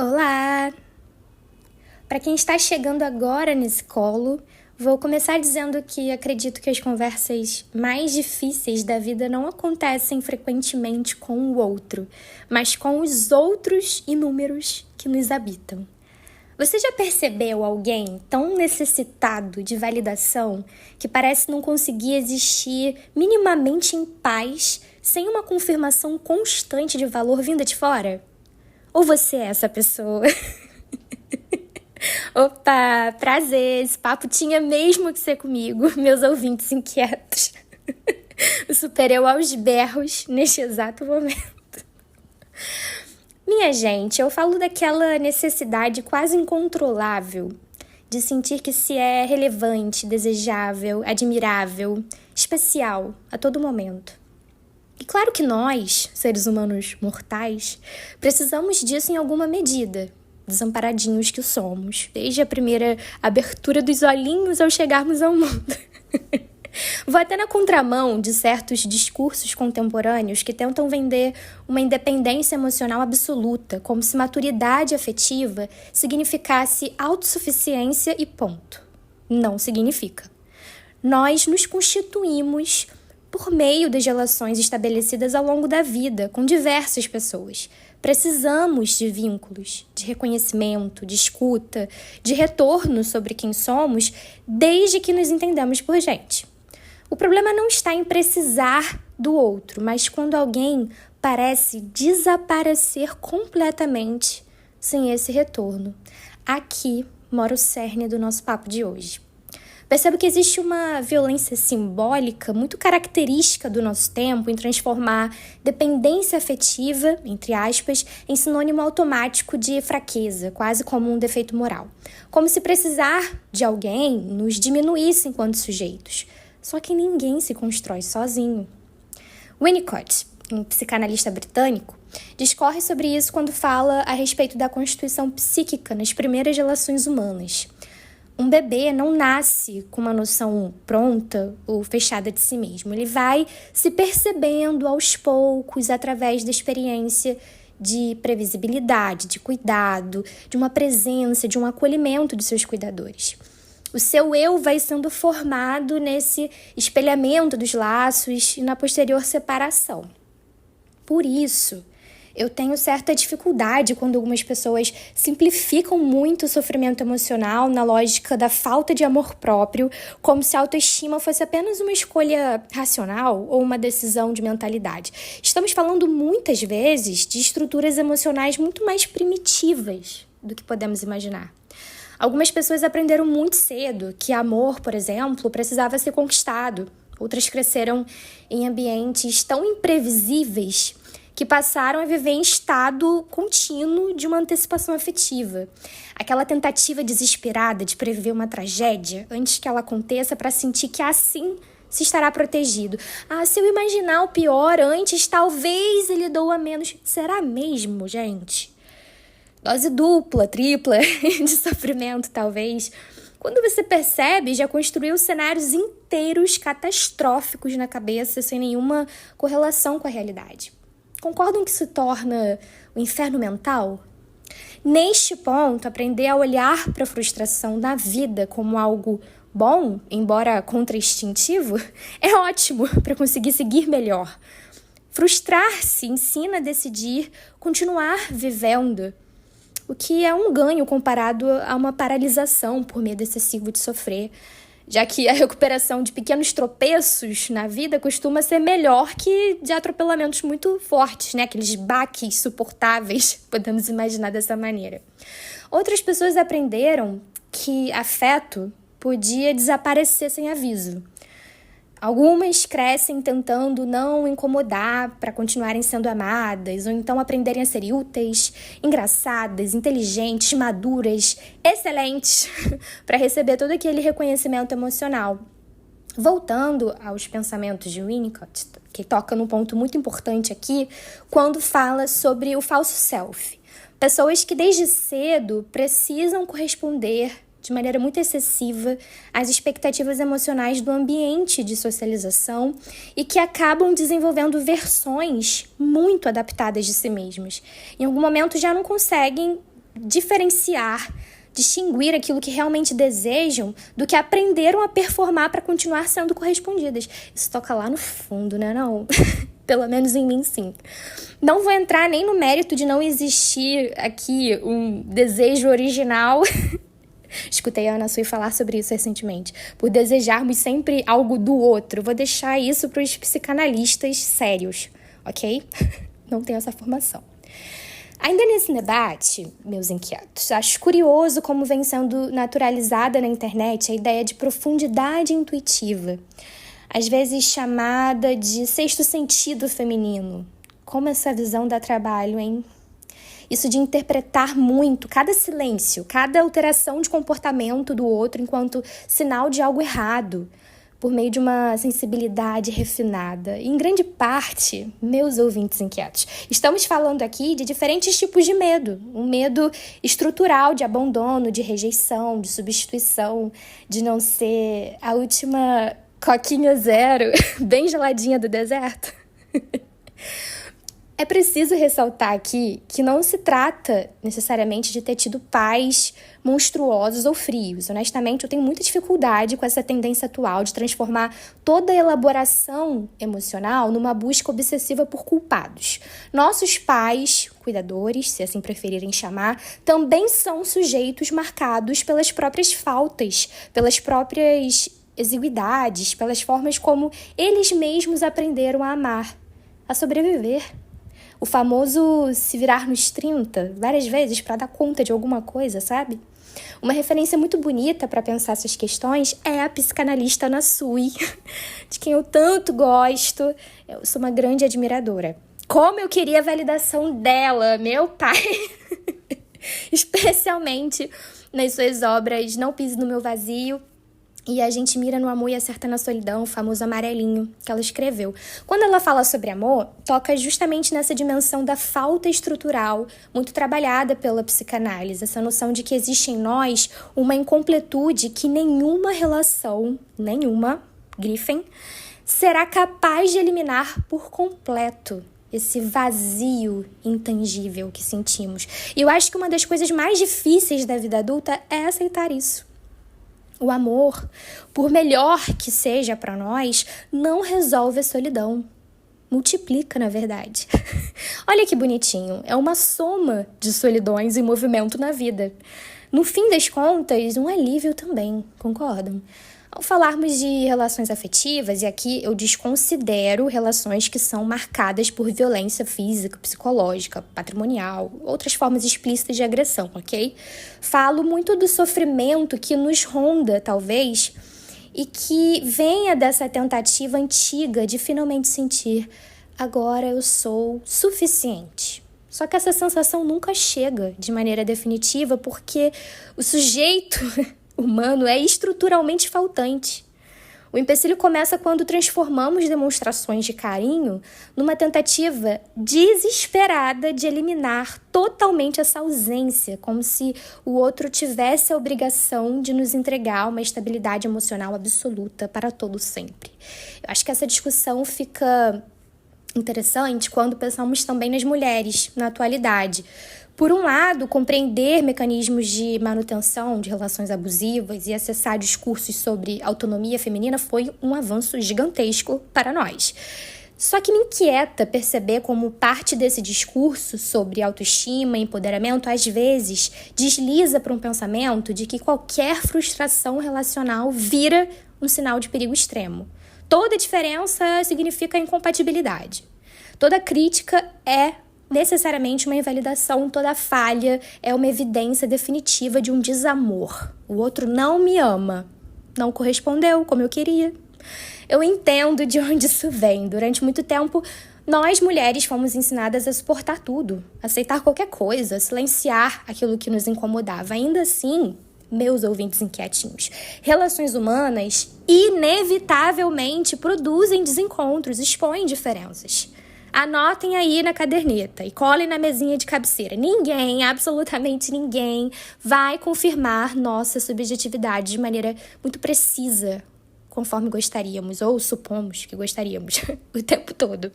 Olá! Para quem está chegando agora nesse colo, vou começar dizendo que acredito que as conversas mais difíceis da vida não acontecem frequentemente com o outro, mas com os outros inúmeros que nos habitam. Você já percebeu alguém tão necessitado de validação que parece não conseguir existir minimamente em paz sem uma confirmação constante de valor vinda de fora? Ou você é essa pessoa? Opa, prazer, esse papo tinha mesmo que ser comigo, meus ouvintes inquietos. Eu superei aos berros neste exato momento. Minha gente, eu falo daquela necessidade quase incontrolável de sentir que se é relevante, desejável, admirável, especial a todo momento. E claro que nós, seres humanos mortais, precisamos disso em alguma medida, desamparadinhos que somos, desde a primeira abertura dos olhinhos ao chegarmos ao mundo. Vou até na contramão de certos discursos contemporâneos que tentam vender uma independência emocional absoluta, como se maturidade afetiva significasse autossuficiência e ponto. Não significa. Nós nos constituímos por meio das relações estabelecidas ao longo da vida com diversas pessoas. Precisamos de vínculos, de reconhecimento, de escuta, de retorno sobre quem somos, desde que nos entendamos por gente. O problema não está em precisar do outro, mas quando alguém parece desaparecer completamente sem esse retorno. Aqui mora o cerne do nosso papo de hoje. Percebo que existe uma violência simbólica muito característica do nosso tempo em transformar dependência afetiva, entre aspas, em sinônimo automático de fraqueza, quase como um defeito moral. Como se precisar de alguém nos diminuísse enquanto sujeitos. Só que ninguém se constrói sozinho. Winnicott, um psicanalista britânico, discorre sobre isso quando fala a respeito da constituição psíquica nas primeiras relações humanas. Um bebê não nasce com uma noção pronta ou fechada de si mesmo. Ele vai se percebendo aos poucos através da experiência de previsibilidade, de cuidado, de uma presença, de um acolhimento de seus cuidadores. O seu eu vai sendo formado nesse espelhamento dos laços e na posterior separação. Por isso, eu tenho certa dificuldade quando algumas pessoas simplificam muito o sofrimento emocional na lógica da falta de amor próprio, como se a autoestima fosse apenas uma escolha racional ou uma decisão de mentalidade. Estamos falando muitas vezes de estruturas emocionais muito mais primitivas do que podemos imaginar. Algumas pessoas aprenderam muito cedo que amor, por exemplo, precisava ser conquistado. Outras cresceram em ambientes tão imprevisíveis que passaram a viver em estado contínuo de uma antecipação afetiva. Aquela tentativa desesperada de prever uma tragédia antes que ela aconteça para sentir que assim se estará protegido. Se eu imaginar o pior antes, talvez ele doa menos. Será mesmo, gente? Dose dupla, tripla de sofrimento, talvez. Quando você percebe, já construiu cenários inteiros catastróficos na cabeça sem nenhuma correlação com a realidade. Concordam que isso torna o inferno mental? Neste ponto, aprender a olhar para a frustração na vida como algo bom, embora contra-instintivo, é ótimo para conseguir seguir melhor. Frustrar-se ensina a decidir continuar vivendo, o que é um ganho comparado a uma paralisação por medo excessivo de sofrer, já que a recuperação de pequenos tropeços na vida costuma ser melhor que de atropelamentos muito fortes, né? Aqueles baques suportáveis, podemos imaginar dessa maneira. Outras pessoas aprenderam que afeto podia desaparecer sem aviso. Algumas crescem tentando não incomodar para continuarem sendo amadas, ou então aprenderem a ser úteis, engraçadas, inteligentes, maduras, excelentes, para receber todo aquele reconhecimento emocional. Voltando aos pensamentos de Winnicott, que toca num ponto muito importante aqui, quando fala sobre o falso self. Pessoas que desde cedo precisam corresponder de maneira muito excessiva às expectativas emocionais do ambiente de socialização e que acabam desenvolvendo versões muito adaptadas de si mesmas. Em algum momento já não conseguem diferenciar, distinguir aquilo que realmente desejam do que aprenderam a performar para continuar sendo correspondidas. Isso toca lá no fundo, né? Não? Pelo menos em mim, sim. Não vou entrar nem no mérito de não existir aqui um desejo original. Escutei a Ana Sui falar sobre isso recentemente. Por desejarmos sempre algo do outro. Vou deixar isso para os psicanalistas sérios, ok? Não tenho essa formação. Ainda nesse debate, meus inquietos, acho curioso como vem sendo naturalizada na internet a ideia de profundidade intuitiva, às vezes chamada de sexto sentido feminino. Como essa visão dá trabalho, hein? Isso de interpretar muito cada silêncio, cada alteração de comportamento do outro enquanto sinal de algo errado, por meio de uma sensibilidade refinada. E, em grande parte, meus ouvintes inquietos, estamos falando aqui de diferentes tipos de medo. Um medo estrutural de abandono, de rejeição, de substituição, de não ser a última coquinha zero, bem geladinha do deserto. É preciso ressaltar aqui que não se trata necessariamente de ter tido pais monstruosos ou frios. Honestamente, eu tenho muita dificuldade com essa tendência atual de transformar toda a elaboração emocional numa busca obsessiva por culpados. Nossos pais, cuidadores, se assim preferirem chamar, também são sujeitos marcados pelas próprias faltas, pelas próprias exiguidades, pelas formas como eles mesmos aprenderam a amar, a sobreviver. O famoso se virar nos 30, várias vezes, para dar conta de alguma coisa, sabe? Uma referência muito bonita para pensar essas questões é a psicanalista Ana Sui, de quem eu tanto gosto. Eu sou uma grande admiradora. Como eu queria a validação dela, meu pai! Especialmente nas suas obras Não Pise no Meu Vazio e A Gente Mira no Amor e Acerta na Solidão, o famoso amarelinho que ela escreveu. Quando ela fala sobre amor, toca justamente nessa dimensão da falta estrutural, muito trabalhada pela psicanálise, essa noção de que existe em nós uma incompletude que nenhuma relação, grifem, será capaz de eliminar por completo esse vazio intangível que sentimos. E eu acho que uma das coisas mais difíceis da vida adulta é aceitar isso. O amor, por melhor que seja para nós, não resolve a solidão. Multiplica, na verdade. Olha que bonitinho. É uma soma de solidões em movimento na vida. No fim das contas, um alívio também, concordam? Ao falarmos de relações afetivas, e aqui eu desconsidero relações que são marcadas por violência física, psicológica, patrimonial, outras formas explícitas de agressão, ok? Falo muito do sofrimento que nos ronda, talvez, e que venha dessa tentativa antiga de finalmente sentir agora eu sou suficiente. Só que essa sensação nunca chega de maneira definitiva porque o sujeito humano é estruturalmente faltante. O empecilho começa quando transformamos demonstrações de carinho numa tentativa desesperada de eliminar totalmente essa ausência, como se o outro tivesse a obrigação de nos entregar uma estabilidade emocional absoluta para todo sempre. Eu acho que essa discussão fica interessante quando pensamos também nas mulheres, na atualidade. Por um lado, compreender mecanismos de manutenção de relações abusivas e acessar discursos sobre autonomia feminina foi um avanço gigantesco para nós. Só que me inquieta perceber como parte desse discurso sobre autoestima e empoderamento, às vezes, desliza para um pensamento de que qualquer frustração relacional vira um sinal de perigo extremo. Toda diferença significa incompatibilidade. Toda crítica é necessariamente uma invalidação, toda falha é uma evidência definitiva de um desamor. O outro não me ama, não correspondeu como eu queria. Eu entendo de onde isso vem. Durante muito tempo, nós mulheres fomos ensinadas a suportar tudo, aceitar qualquer coisa, silenciar aquilo que nos incomodava. Ainda assim, meus ouvintes inquietinhos, relações humanas inevitavelmente produzem desencontros, expõem diferenças. Anotem aí na caderneta e colhem na mesinha de cabeceira. Ninguém, absolutamente ninguém, vai confirmar nossa subjetividade de maneira muito precisa conforme gostaríamos, ou supomos que gostaríamos, o tempo todo.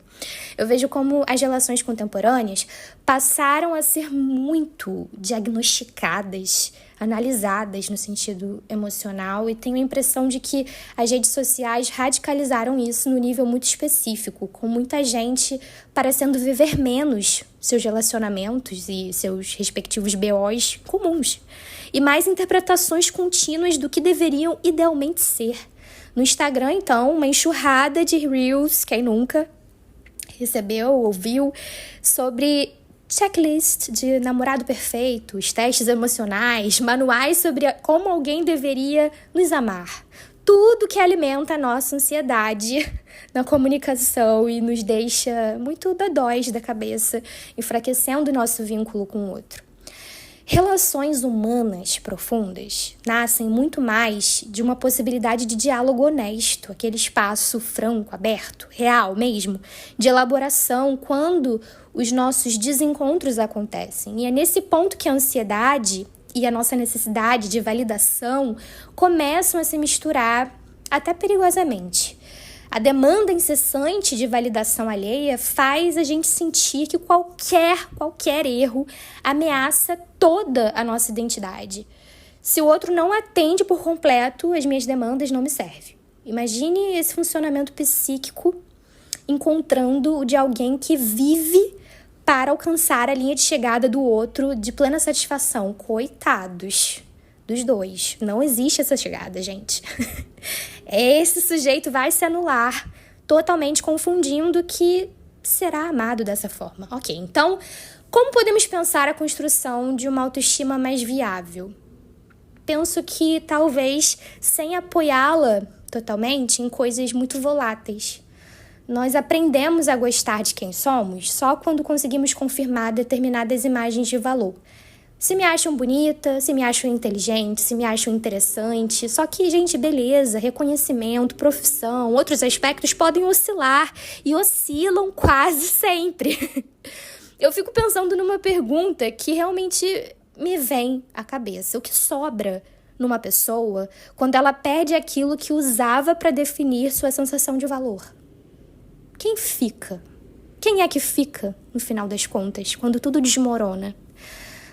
Eu vejo como as relações contemporâneas passaram a ser muito diagnosticadas, analisadas no sentido emocional, e tenho a impressão de que as redes sociais radicalizaram isso no nível muito específico, com muita gente parecendo viver menos seus relacionamentos e seus respectivos BOs comuns, e mais interpretações contínuas do que deveriam idealmente ser. No Instagram, então, uma enxurrada de reels, quem nunca recebeu, ouviu, sobre checklist de namorado perfeito, os testes emocionais, manuais sobre como alguém deveria nos amar. Tudo que alimenta a nossa ansiedade na comunicação e nos deixa muito dodóis da cabeça, enfraquecendo o nosso vínculo com o outro. Relações humanas profundas nascem muito mais de uma possibilidade de diálogo honesto, aquele espaço franco, aberto, real mesmo, de elaboração quando os nossos desencontros acontecem. E é nesse ponto que a ansiedade e a nossa necessidade de validação começam a se misturar até perigosamente. A demanda incessante de validação alheia faz a gente sentir que qualquer erro ameaça toda a nossa identidade. Se o outro não atende por completo, as minhas demandas não me servem. Imagine esse funcionamento psíquico encontrando o de alguém que vive para alcançar a linha de chegada do outro de plena satisfação. Coitados dos dois. Não existe essa chegada, gente. Esse sujeito vai se anular, totalmente confundindo que será amado dessa forma. Ok, então, como podemos pensar a construção de uma autoestima mais viável? Penso que talvez sem apoiá-la totalmente em coisas muito voláteis. Nós aprendemos a gostar de quem somos só quando conseguimos confirmar determinadas imagens de valor. Se me acham bonita, se me acham inteligente, se me acham interessante. Só que, gente, beleza, reconhecimento, profissão, outros aspectos podem oscilar e oscilam quase sempre. Eu fico pensando numa pergunta que realmente me vem à cabeça. O que sobra numa pessoa quando ela perde aquilo que usava para definir sua sensação de valor? Quem fica? Quem é que fica, no final das contas, quando tudo desmorona?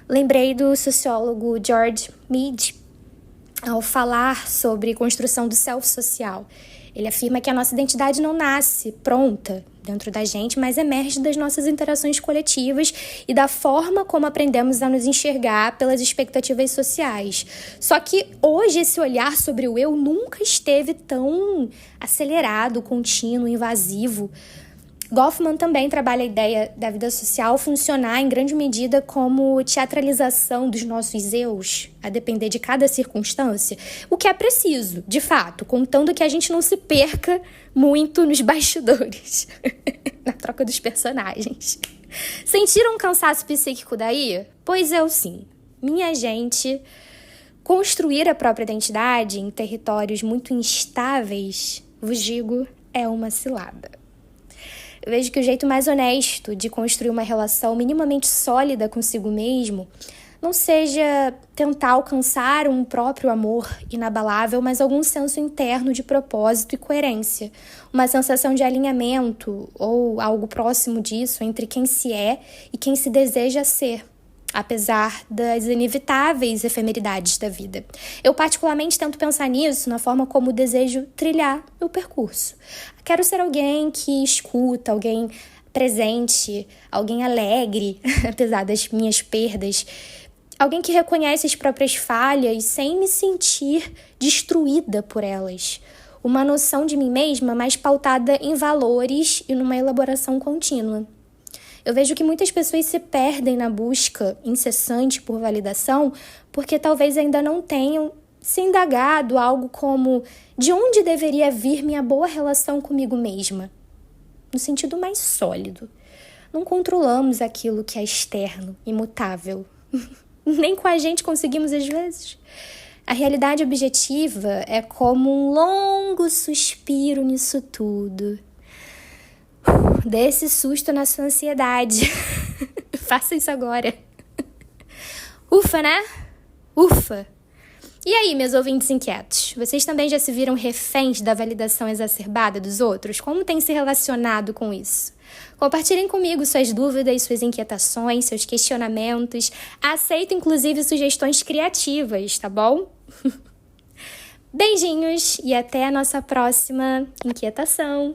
Lembrei do sociólogo George Mead ao falar sobre construção do self social. Ele afirma que a nossa identidade não nasce pronta dentro da gente, mas emerge das nossas interações coletivas e da forma como aprendemos a nos enxergar pelas expectativas sociais. Só que hoje esse olhar sobre o eu nunca esteve tão acelerado, contínuo, invasivo. Goffman também trabalha a ideia da vida social funcionar em grande medida como teatralização dos nossos eus, a depender de cada circunstância, o que é preciso, de fato, contando que a gente não se perca muito nos bastidores, na troca dos personagens. Sentiram um cansaço psíquico daí? Pois eu sim. Minha gente, construir a própria identidade em territórios muito instáveis, vos digo, é uma cilada. Eu vejo que o jeito mais honesto de construir uma relação minimamente sólida consigo mesmo não seja tentar alcançar um próprio amor inabalável, mas algum senso interno de propósito e coerência, uma sensação de alinhamento ou algo próximo disso entre quem se é e quem se deseja ser, apesar das inevitáveis efemeridades da vida. Eu particularmente tento pensar nisso na forma como desejo trilhar meu percurso. Quero ser alguém que escuta, alguém presente, alguém alegre, apesar das minhas perdas, alguém que reconhece as próprias falhas sem me sentir destruída por elas. Uma noção de mim mesma mais pautada em valores e numa elaboração contínua. Eu vejo que muitas pessoas se perdem na busca incessante por validação porque talvez ainda não tenham se indagado algo como de onde deveria vir minha boa relação comigo mesma, no sentido mais sólido. Não controlamos aquilo que é externo, imutável. Nem com a gente conseguimos às vezes. A realidade objetiva é como um longo suspiro nisso tudo. Dê esse susto na sua ansiedade. Faça isso agora. Ufa, né? Ufa! E aí, meus ouvintes inquietos, vocês também já se viram reféns da validação exacerbada dos outros? Como tem se relacionado com isso? Compartilhem comigo suas dúvidas, suas inquietações, seus questionamentos. Aceito, inclusive, sugestões criativas, tá bom? Beijinhos e até a nossa próxima inquietação!